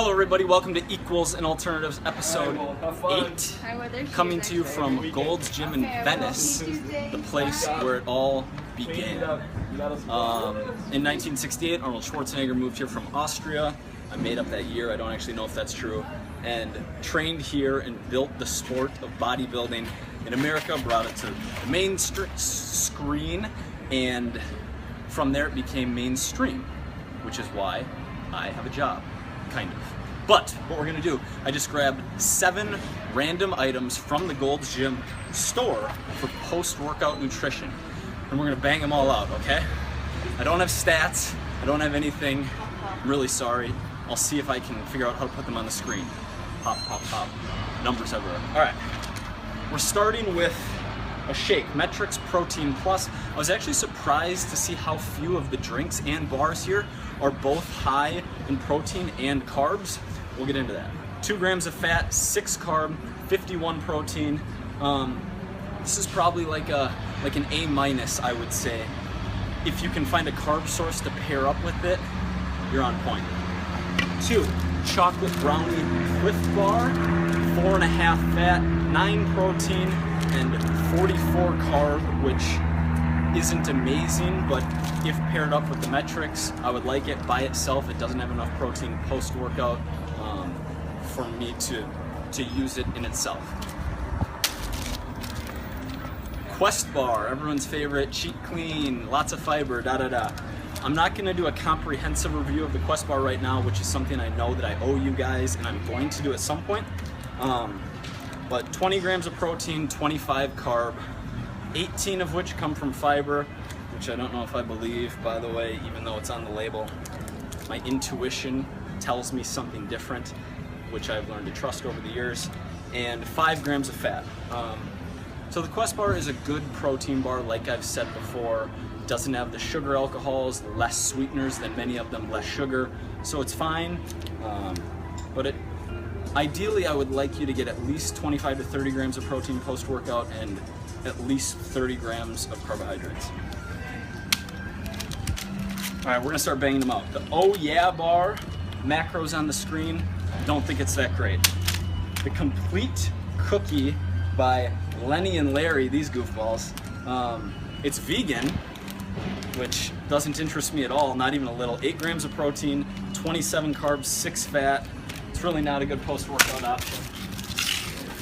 Hello everybody, welcome to Equals and Alternatives episode 8, coming to you from Gold's Gym in Venice, the place where it all began. In 1968, Arnold Schwarzenegger moved here from Austria. I made up that year, I don't actually know if that's true, and trained here and built the sport of bodybuilding in America, brought it to the main screen, and from there it became mainstream, which is why I have a job. Kind of. But what we're gonna do, I just grabbed 7 random items from the Gold's Gym store for post-workout nutrition. And we're gonna bang them all out, okay? I don't have stats, I don't have anything. I'm really sorry. I'll see if I can figure out how to put them on the screen. Pop, pop, pop. Numbers everywhere. All right. We're starting with a shake, Metrics Protein Plus. I was actually surprised to see how few of the drinks and bars here are both high in protein and carbs. We'll get into that. 2 grams of fat, 6 carb, 51 protein. This is probably like an A-, I would say. If you can find a carb source to pair up with it, you're on point. 2, chocolate brownie Cliff Bar, 4.5 fat, 9 protein, and 44 carb, which isn't amazing, but if paired up with the metrics, I would like it. By itself, it doesn't have enough protein post-workout for me to use it in itself. Quest Bar, everyone's favorite, cheat clean, lots of fiber, da-da-da. I'm not gonna do a comprehensive review of the Quest Bar right now, which is something I know that I owe you guys, and I'm going to do at some point. But 20 grams of protein, 25 carb, 18 of which come from fiber, which I don't know if I believe, by the way, even though it's on the label. My intuition tells me something different, which I've learned to trust over the years, and 5 grams of fat. So the Quest Bar is a good protein bar, like I've said before. It doesn't have the sugar alcohols, less sweeteners than many of them, less sugar, so it's fine. But ideally, I would like you to get at least 25 to 30 grams of protein post-workout and at least 30 grams of carbohydrates. All right, we're gonna start banging them out. The Oh Yeah Bar, macros on the screen, don't think it's that great. The Complete Cookie by Lenny and Larry, these goofballs. It's vegan, which doesn't interest me at all, not even a little. 8 grams of protein, 27 carbs, 6 fat. It's really not a good post-workout option.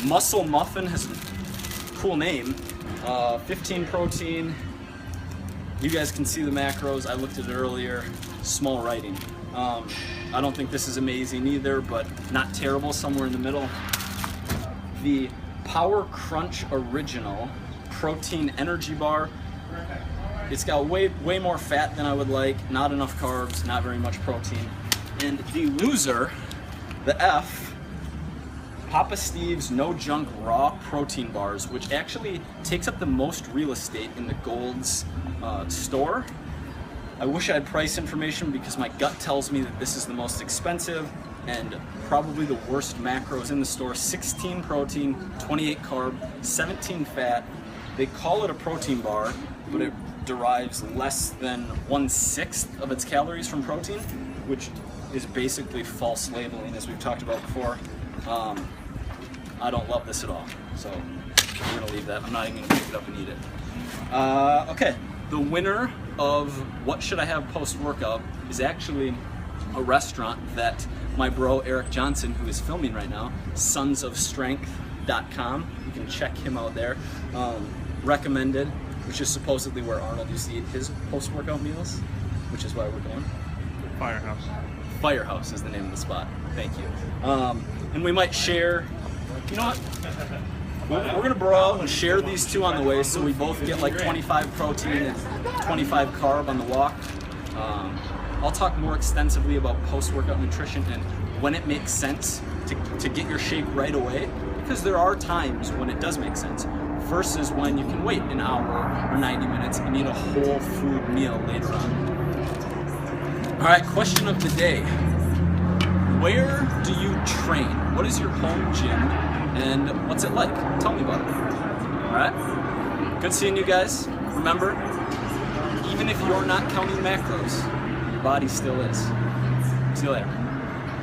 Muscle Muffin has a cool name. 15 protein. You guys can see the macros. I looked at it earlier. Small writing. I don't think this is amazing either, but not terrible, somewhere in the middle. The Power Crunch Original Protein Energy Bar. It's got way more fat than I would like, not enough carbs, not very much protein. And the loser, the F, Papa Steve's No Junk Raw Protein Bars, which actually takes up the most real estate in the Gold's store. I wish I had price information because my gut tells me that this is the most expensive and probably the worst macros in the store. 16 protein, 28 carb, 17 fat. They call it a protein bar, but it derives less than 1/6 of its calories from protein, which is basically false labeling, as we've talked about before. I don't love this at all, so we're gonna leave that. I'm not even gonna pick it up and eat it. Okay, the winner of What Should I Have Post-Workout is actually a restaurant that my bro Eric Johnson, who is filming right now, sonsofstrength.com, you can check him out there, recommended, which is supposedly where Arnold used to eat his post-workout meals, which is why we're going. Firehouse. Firehouse is the name of the spot. Thank you. And we might share, you know what? We're gonna bro out and share these 2 on the way, so we both get like 25 protein and 25 carb on the walk. I'll talk more extensively about post-workout nutrition and when it makes sense to get your shake right away, because there are times when it does make sense, versus when you can wait an hour or 90 minutes and eat a whole food meal later on. All right, question of the day. Where do you train? What is your home gym and what's it like? Tell me about it. All right, good seeing you guys. Remember, even if you're not counting macros, your body still is. See you later.